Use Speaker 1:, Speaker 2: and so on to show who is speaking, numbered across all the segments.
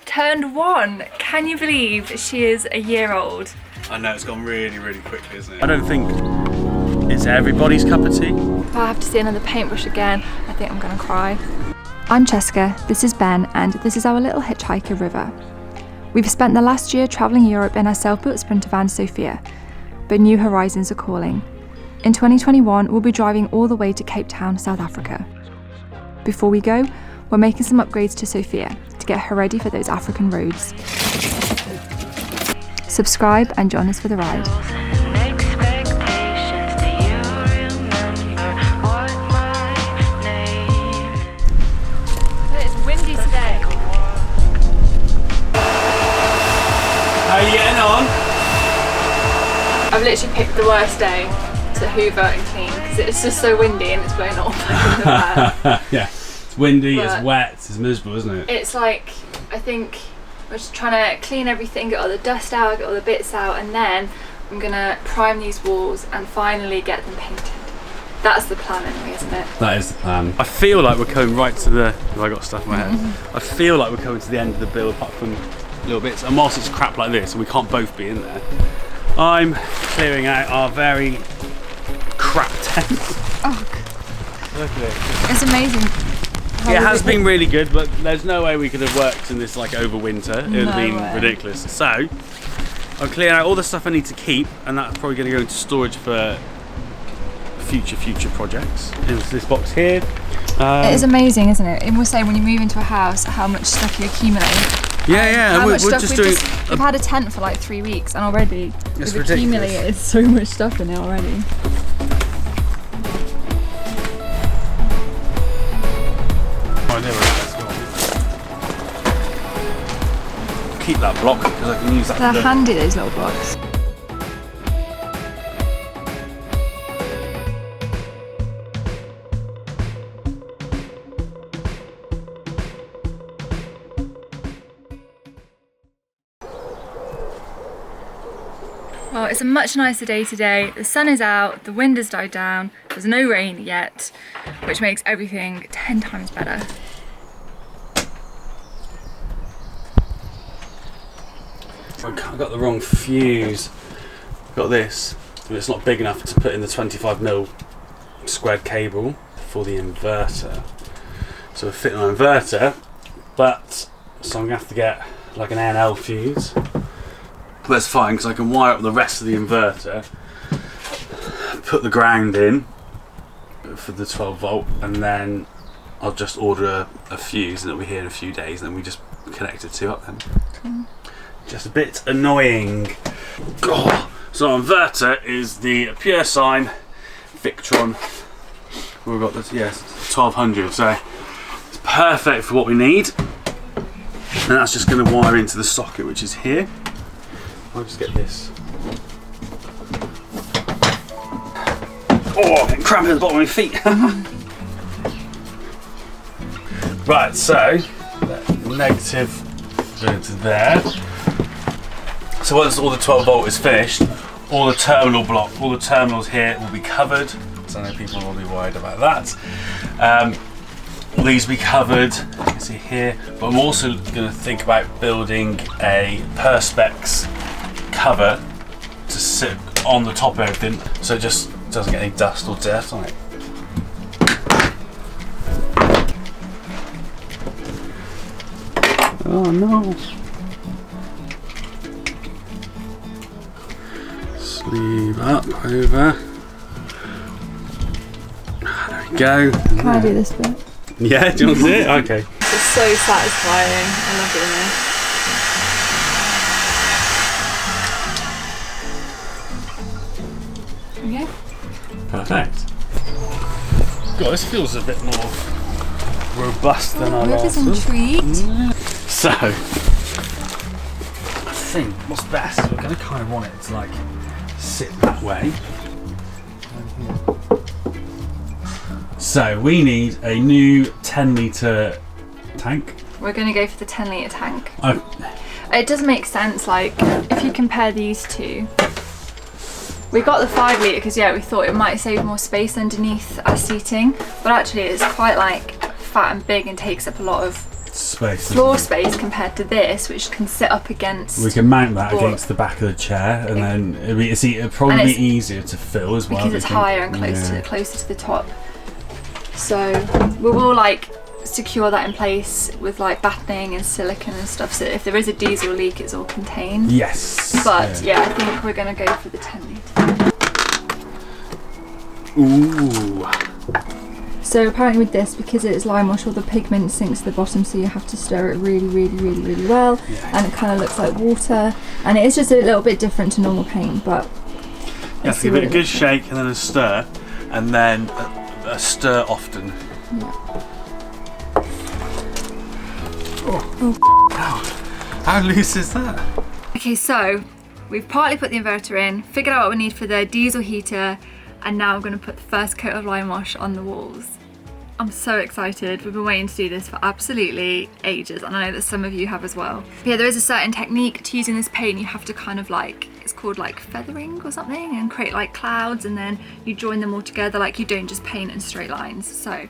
Speaker 1: turned 1. Can you believe she is a year old?
Speaker 2: I know, it's gone really, really quickly, isn't it? I don't think it's everybody's cup of tea.
Speaker 1: If I have to see another paintbrush again, I think I'm gonna cry. I'm Cheska, this is Ben, and this is our little hitchhiker, River. We've spent the last year travelling Europe in our self-built sprinter van, Sophia, but new horizons are calling. In 2021, we'll be driving all the way to Cape Town, South Africa. Before we go, we're making some upgrades to Sophia to get her ready for those African roads. Subscribe and join us for the ride. It's windy today.
Speaker 2: How are you getting on?
Speaker 1: I've literally picked the worst day to hoover and clean because it's just so windy and it's blowing all back in the van.
Speaker 2: Yeah, it's windy, it's wet, it's miserable, isn't it?
Speaker 1: It's like, I think we're just trying to clean everything, get all the dust out, get all the bits out, and then I'm gonna prime these walls and finally get them painted. That's the plan anyway, isn't it?
Speaker 2: That is the plan. I feel like we're coming right to the... Have I got stuff in my head? I feel like we're coming to the end of the build apart from little bits. And whilst it's crap like this and we can't both be in there, I'm clearing out our very crap tent.
Speaker 1: Oh,
Speaker 2: look at it.
Speaker 1: It's amazing.
Speaker 2: It has been really good, but there's no way we could have worked in this like over winter. It would have been ridiculous. So I'm clearing out all the stuff I need to keep, and that's probably going to go into storage for future projects. Into this box here.
Speaker 1: It is amazing, isn't it? It will say when you move into a house how much stuff you accumulate.
Speaker 2: Yeah, and we're just doing.
Speaker 1: We've had a tent for like 3 weeks, and already we've
Speaker 2: ridiculous.
Speaker 1: accumulated so much stuff in it already.
Speaker 2: Keep that block because I can use that.
Speaker 1: They're handy, those little blocks. Well, it's a much nicer day today. The sun is out, the wind has died down, there's no rain yet, which makes everything 10 times better.
Speaker 2: I've got the wrong fuse. I've got this, but it's not big enough to put in the 25mm squared cable for the inverter. So we're fitting an inverter, but so I'm gonna have to get like an NL fuse. But that's fine because I can wire up the rest of the inverter, put the ground in for the 12 volt, and then I'll just order a fuse and it'll be here in a few days, and then we just connect the two up then. Cool. Just a bit annoying. Oh. So our inverter is the Pure Sine Victron. We've got this, yes, 1200, so it's perfect for what we need. And that's just going to wire into the socket, which is here. I'll just get this. Oh, I'm getting cramping at the bottom of my feet. Right, so negative going to there. So once all the 12 volt is finished, all the terminals here will be covered. So I know people will be worried about that. All these will be covered, you can see here. But I'm also going to think about building a Perspex cover to sit on the top of everything, so it just doesn't get any dust or dirt on it. Oh no! Sleeve up over. There we go.
Speaker 1: Can I do this bit?
Speaker 2: Yeah, do you want to do it? Okay.
Speaker 1: It's so satisfying. I love doing this. Okay.
Speaker 2: Perfect. God, this feels a bit more robust than our last
Speaker 1: one.
Speaker 2: one.
Speaker 1: Intrigued.
Speaker 2: So, I think what's best, we're going to kind of want it to like sit that way. So we need a new 10 litre tank.
Speaker 1: We're going to go for the 10 litre tank. It does make sense, like if you compare these two. We got the 5 litre because we thought it might save more space underneath our seating, but actually it's quite like fat and big and takes up a lot of
Speaker 2: space.
Speaker 1: Floor space compared to this, which can sit up against.
Speaker 2: We can mount that against the back of the chair, and then it'd probably be easier to fill as well.
Speaker 1: Because it's higher and closer to the top. So we will like secure that in place with like battening and silicone and stuff, so if there is a diesel leak it's all contained.
Speaker 2: Yes.
Speaker 1: But yeah, I think we're going to go for the 10 litre.
Speaker 2: Ooh.
Speaker 1: So apparently with this, because it's lime wash, all the pigment sinks to the bottom, so you have to stir it really well. And it kind of looks like water, and it is just a little bit different to normal paint, but
Speaker 2: you have to give it a good shake and then a stir, and then a stir often.
Speaker 1: Yeah.
Speaker 2: Oh. How loose is that?
Speaker 1: Okay, so we've partly put the inverter in, figured out what we need for the diesel heater, and now I'm going to put the first coat of lime wash on the walls. I'm so excited. We've been waiting to do this for absolutely ages, and I know that some of you have as well. Yeah, there is a certain technique to using this paint. You have to kind of like, it's called like feathering or something, and create like clouds, and then you join them all together. Like, you don't just paint in straight lines. So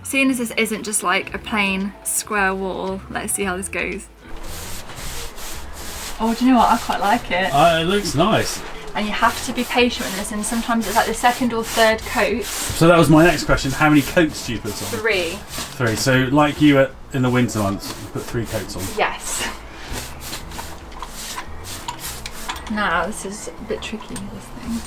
Speaker 1: seeing as this isn't just like a plain square wall, let's see how this goes. Oh, do you know what? I quite like it.
Speaker 2: It looks nice.
Speaker 1: And you have to be patient with this, and sometimes it's like the second or third coat.
Speaker 2: So that was my next question. How many coats do you put on?
Speaker 1: 3.
Speaker 2: 3. So like you in the winter months, you put 3 coats on?
Speaker 1: Yes. Now, this is a bit tricky, this thing.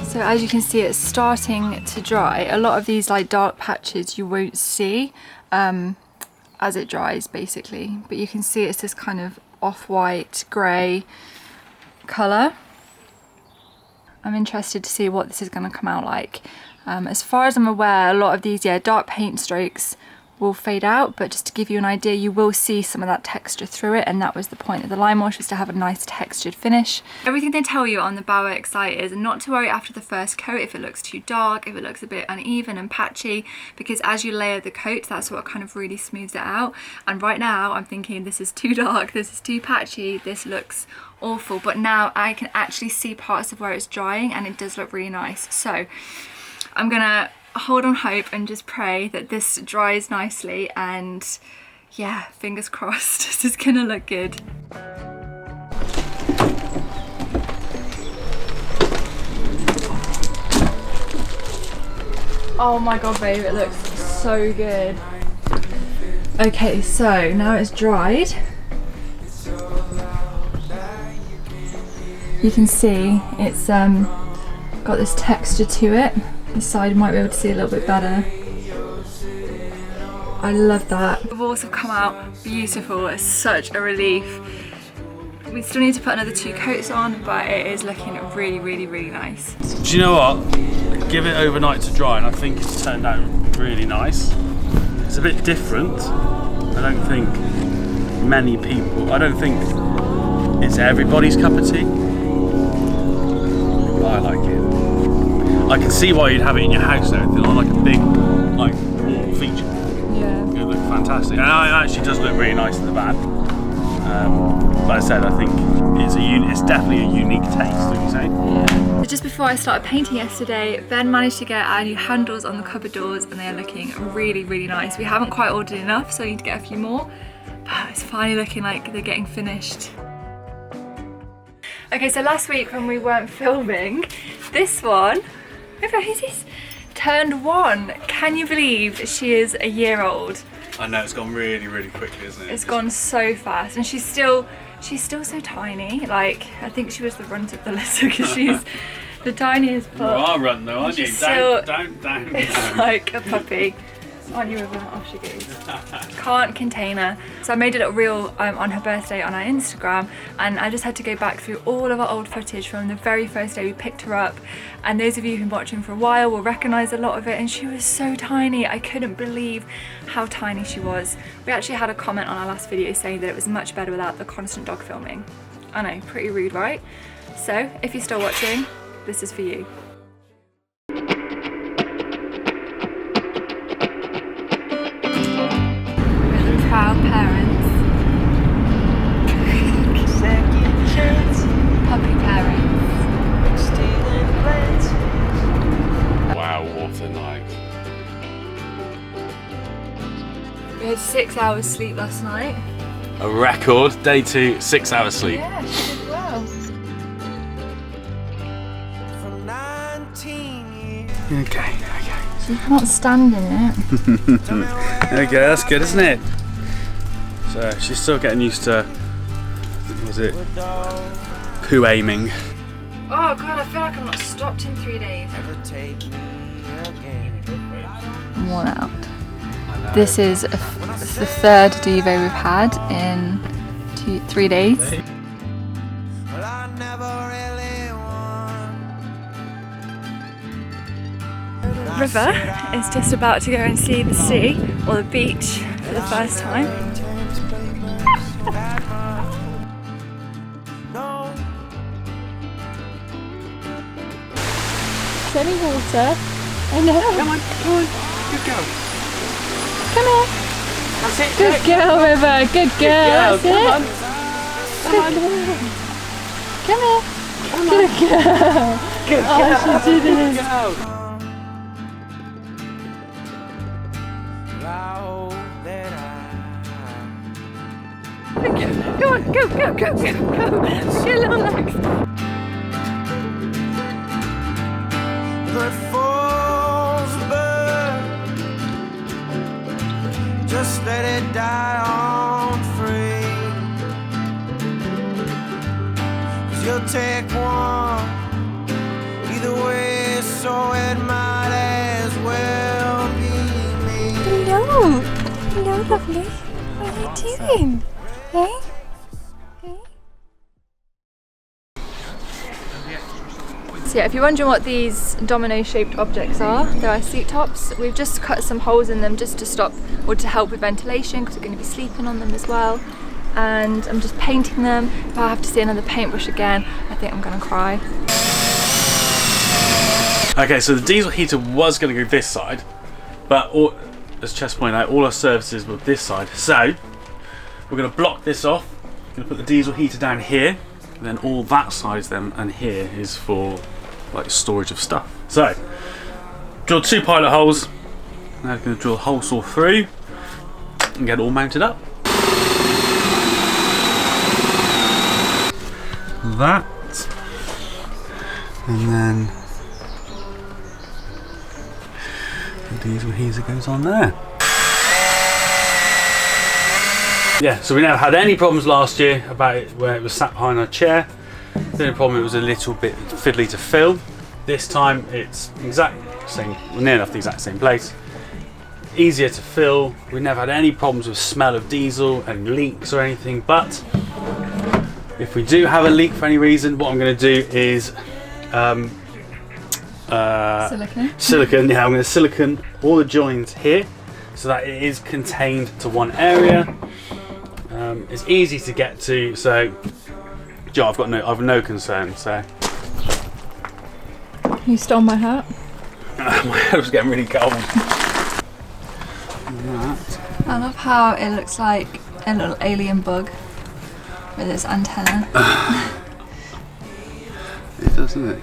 Speaker 1: So as you can see, it's starting to dry. A lot of these like dark patches you won't see as it dries basically, but you can see it's this kind of off-white grey colour. I'm interested to see what this is going to come out like. As far as I'm aware, a lot of these dark paint strokes will fade out, but just to give you an idea, you will see some of that texture through it, and that was the point of the lime wash, was to have a nice textured finish. Everything they tell you on the Bauwerk site is not to worry after the first coat if it looks too dark, if it looks a bit uneven and patchy, because as you layer the coats, that's what kind of really smooths it out. And right now I'm thinking, this is too dark, this is too patchy, this looks awful, but now I can actually see parts of where it's drying, and it does look really nice. So I'm gonna hold on hope and just pray that this dries nicely, and yeah, fingers crossed, this is gonna look good. Oh my god babe, it looks so good. Okay, so now it's dried. You can see it's got this texture to it. This side you might be able to see a little bit better. I love that. The walls have come out beautiful. It's such a relief. We still need to put another 2 coats on, but it is looking really nice.
Speaker 2: Do you know what? Give it overnight to dry, and I think it's turned out really nice. It's a bit different. I don't think it's everybody's cup of tea. But I like it. I can see why you'd have it in your house and everything, on like a big wall feature.
Speaker 1: Yeah.
Speaker 2: It would look fantastic. And it actually does look really nice in the van. Like I said, I think it's definitely a unique taste, would you say?
Speaker 1: Yeah. So just before I started painting yesterday, Ben managed to get our new handles on the cupboard doors, and they are looking really nice. We haven't quite ordered enough, so I need to get a few more. But it's finally looking like they're getting finished. Okay, so last week when we weren't filming, this one, who's this? Turned 1. Can you believe she is a year old?
Speaker 2: I know, it's gone really quickly, isn't it?
Speaker 1: It's gone so fast, and she's still so tiny. Like, I think she was the runt of the litter because she's the tiniest pup.
Speaker 2: You are runt though, aren't you? Don't.
Speaker 1: It's like a puppy. Aren't you, River? Off she goes. Can't contain her. So I made a little reel on her birthday on our Instagram, and I just had to go back through all of our old footage from the very first day we picked her up. And those of you who've been watching for a while will recognise a lot of it, and she was so tiny. I couldn't believe how tiny she was. We actually had a comment on our last video saying that it was much better without the constant dog filming. I know, pretty rude, right? So if you're still watching, this is for you. Proud parents. 6 hours sleep last night.
Speaker 2: A record. Day 2, 6 hours sleep.
Speaker 1: Yeah, she did well.
Speaker 2: Okay.
Speaker 1: She can't stand in it.
Speaker 2: There we go, that's good, isn't it? So she's still getting used to, what was it? Poo aiming.
Speaker 1: Oh god, I feel like I'm not stopped in 3 days. I'm worn out. This is the 3rd Devo we've had in 3 days. River is just about to go and see the sea or the beach for the first time. Is there any water? I know.
Speaker 2: Come on, good girl.
Speaker 1: Come here.
Speaker 2: That's it.
Speaker 1: Good girl, River. Good girl. That's
Speaker 2: Come on.
Speaker 1: it. Come here. Good girl.
Speaker 2: Good
Speaker 1: Oh, she did it. Go on, go. Get your little legs.
Speaker 3: That falls bird, just let it die on free. 'Cause you'll take one either way, so it might as well be me.
Speaker 1: Hello, lovely. What are you doing? Hey? So yeah, if you're wondering what these domino-shaped objects are, there are seat tops. We've just cut some holes in them just to stop or to help with ventilation because we're going to be sleeping on them as well. And I'm just painting them. If I have to see another paintbrush again, I think I'm going to cry.
Speaker 2: Okay, so the diesel heater was going to go this side, but as Chess pointed out, all our services were this side. So we're going to block this off. We're going to put the diesel heater down here, and then all that side then and here is for like storage of stuff. So drill 2 pilot holes. Now we're going to drill a hole saw through and get it all mounted up. That, and then the diesel heater goes on there. Yeah, so we never had any problems last year about it where it was sat behind our chair. The only problem, it was a little bit fiddly to fill. This time it's exactly the same, well, near enough the exact same place. Easier to fill. We never had any problems with smell of diesel and leaks or anything, but if we do have a leak for any reason, what I'm going to do is silicone. Yeah, I'm going to silicone all the joins here so that it is contained to one area. It's easy to get to, so Joe, I've no concern. So
Speaker 1: You stole my hat.
Speaker 2: my head was getting really cold.
Speaker 1: I love how it looks like a little alien bug with its antenna.
Speaker 2: It does, doesn't it?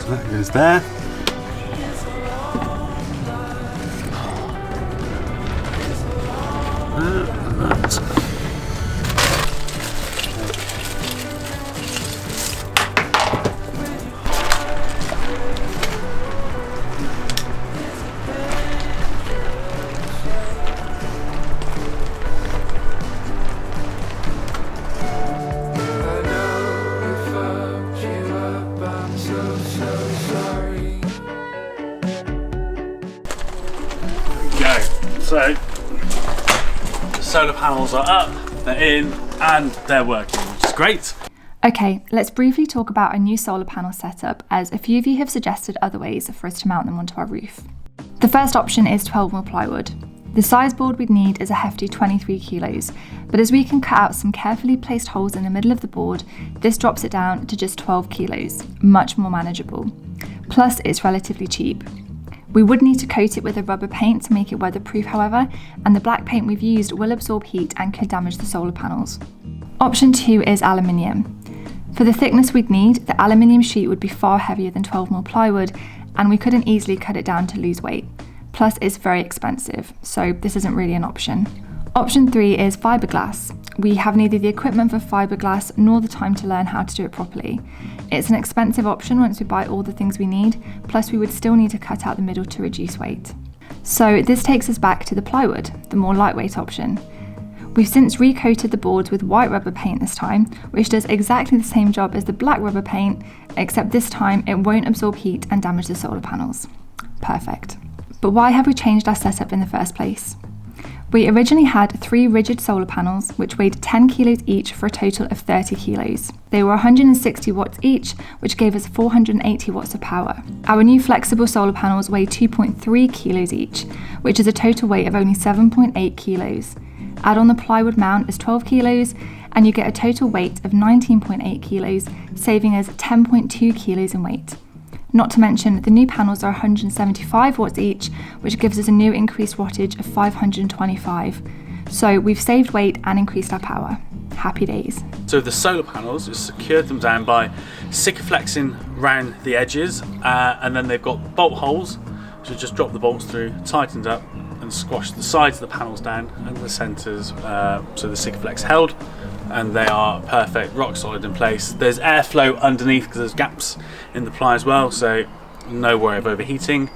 Speaker 2: That goes there. So the solar panels are up, they're in, and they're working, which is great.
Speaker 1: Okay, let's briefly talk about our new solar panel setup, as a few of you have suggested other ways for us to mount them onto our roof. The first option is 12mm plywood. The size board we'd need is a hefty 23 kilos, but as we can cut out some carefully placed holes in the middle of the board, this drops it down to just 12 kilos, much more manageable. plus it's relatively cheap. We would need to coat it with a rubber paint to make it weatherproof however, and the black paint we've used will absorb heat and could damage the solar panels. Option 2 is aluminium. For the thickness we'd need, the aluminium sheet would be far heavier than 12mm plywood, and we couldn't easily cut it down to lose weight. Plus it's very expensive, so this isn't really an option. Option 3 is fiberglass. We have neither the equipment for fiberglass nor the time to learn how to do it properly. It's an expensive option once we buy all the things we need, plus we would still need to cut out the middle to reduce weight. So this takes us back to the plywood, the more lightweight option. We've since recoated the boards with white rubber paint this time, which does exactly the same job as the black rubber paint, except this time it won't absorb heat and damage the solar panels. Perfect. But why have we changed our setup in the first place? We originally had 3 rigid solar panels, which weighed 10 kilos each for a total of 30 kilos. They were 160 watts each, which gave us 480 watts of power. Our new flexible solar panels weigh 2.3 kilos each, which is a total weight of only 7.8 kilos. Add on the plywood mount as 12 kilos, and you get a total weight of 19.8 kilos, saving us 10.2 kilos in weight. Not to mention, the new panels are 175 watts each, which gives us a new increased wattage of 525. So we've saved weight and increased our power. Happy days.
Speaker 2: So the solar panels, just secured them down by Sikaflexing around the edges, and then they've got bolt holes, so just drop the bolts through, tightened up, and squash the sides of the panels down and the centres, so the Sikaflex held, and they are perfect, rock solid in place. There's airflow underneath because there's gaps in the ply as well, so no worry of overheating.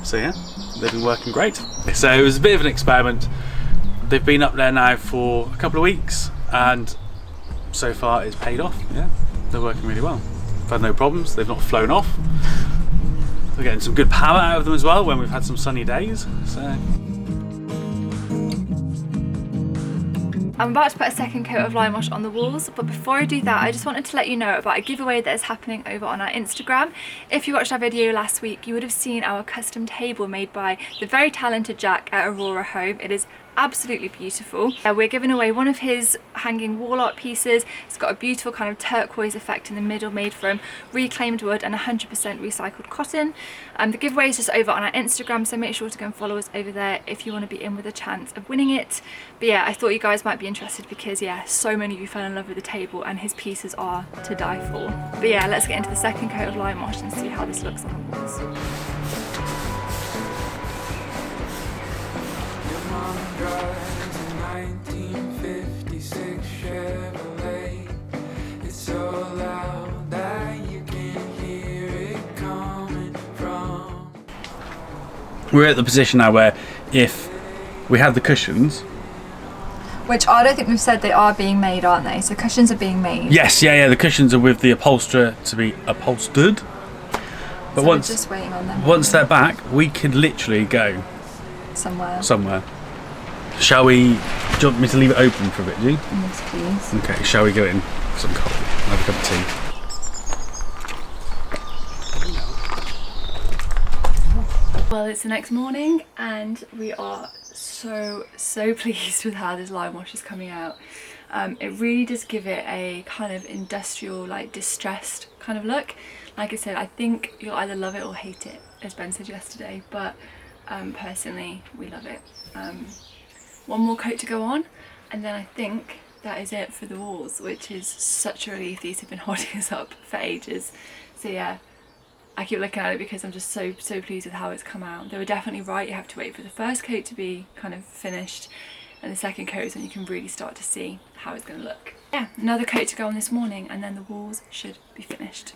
Speaker 2: So yeah, they've been working great. So it was a bit of an experiment. They've been up there now for a couple of weeks, and so far it's paid off. Yeah, they're working really well. I've had no problems, they've not flown off. We're getting some good power out of them as well when we've had some sunny days. So
Speaker 1: I'm about to put a second coat of lime wash on the walls, but before I do that, I just wanted to let you know about a giveaway that is happening over on our Instagram. If you watched our video last week, you would have seen our custom table made by the very talented Jack at Aurora Home. It is absolutely beautiful. We're giving away one of his hanging wall art pieces. It's got a beautiful kind of turquoise effect in the middle, made from reclaimed wood and 100% recycled cotton. The giveaway is just over on our Instagram, so make sure to go and follow us over there if you want to be in with a chance of winning it. But yeah, I thought you guys might be interested because yeah, so many of you fell in love with the table and his pieces are to die for. But yeah, let's get into the second coat of lime wash and see how this looks on the walls.
Speaker 3: Drives a 1956 Chevrolet. It's so loud that you can hear it coming from.
Speaker 2: we're at the position now where if we had the cushions,
Speaker 1: which I don't think we've said they are being made, aren't they? So cushions are being made.
Speaker 2: yes, yeah, the cushions are with the upholsterer to be upholstered. But
Speaker 1: so
Speaker 2: once
Speaker 1: we're just waiting on them.
Speaker 2: Once they're back, we could literally go
Speaker 1: somewhere.
Speaker 2: Shall we? Do you want me to leave it open for a bit, do you?
Speaker 1: Yes, please.
Speaker 2: Okay, shall we go in? Because I'm cold. I'll have a cup of tea.
Speaker 1: Well, it's the next morning and we are so pleased with how this lime wash is coming out. It really does give it a kind of industrial, like distressed kind of look. Like I said, I think you'll either love it or hate it, as Ben said yesterday, but personally we love it. One more coat to go on and then I think that is it for the walls, which is such a relief. These have been holding us up for ages. So yeah, I keep looking at it because I'm just so pleased with how it's come out. They were definitely right, you have to wait for the first coat to be kind of finished, and the second coat is when you can really start to see how it's going to look. Yeah, another coat to go on this morning and then the walls should be finished.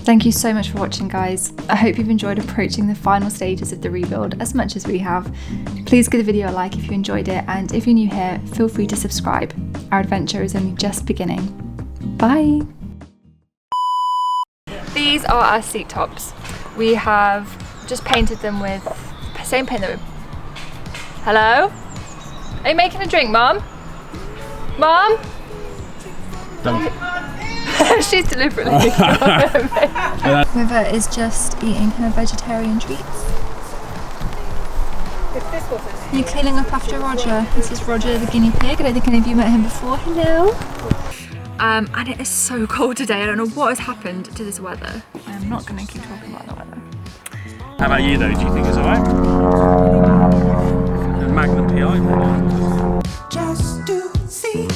Speaker 1: Thank you so much for watching, guys. I hope you've enjoyed approaching the final stages of the rebuild as much as we have. Please give the video a like if you enjoyed it, and if you're new here, feel free to subscribe. Our adventure is only just beginning. Bye! These are our seat tops. We have just painted them with the same paint that we... Hello? Are you making a drink, Mom? Mom?
Speaker 2: Don't.
Speaker 1: She's deliberately River is just eating her vegetarian treats. Are you cleaning up after Roger? This is Roger the guinea pig. I don't think any of you met him before. Hello. And it is so cold today. I don't know what has happened to this weather. I'm not going to keep talking about the weather.
Speaker 2: How about you though? Do you think it's alright? Magnum PI.
Speaker 3: Just to see